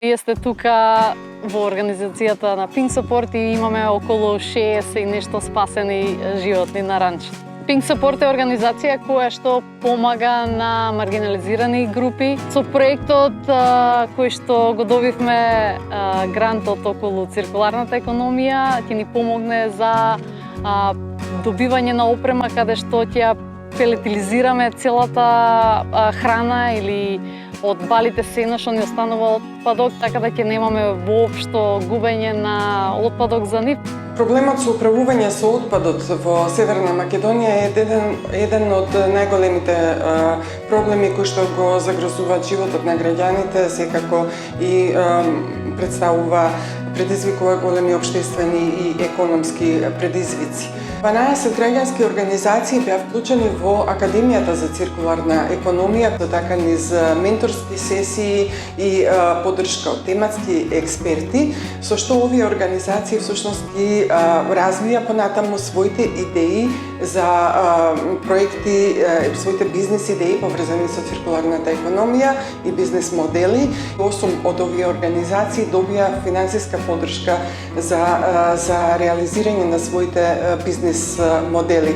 Вие сте тука во организацијата на Pink Support и имаме околу 60 и нешто спасени животни на ранчето. Pink Support е организација која што помага на маргинализирани групи. Со проектот кој што го добивме грантот околу циркуларната економија, ќе ни помогне за добивање на опрема каде што ќе пелетилизираме целата храна или од балите сено што ни останува отпадок, така да ќе немаме воопшто губење на отпадок за нив. Проблемот со управување со отпадот во Северна Македонија е еден од најголемите проблеми кои што го загрозуваат животот на граѓаните, секако и предизвикува големи општествени и економски предизвици. 12 граѓански организации беа вклучени во Академијата за циркуларна економија, така низ менторски сесии и поддршка од тематски експерти, со што овие организации всушност ги развија понатаму своите идеи за проекти, своите бизнес идеи поврзани со циркуларната економија и бизнес модели. 8 од овие организации добија финансиска поддршка за реализирање на своите бизнес модели.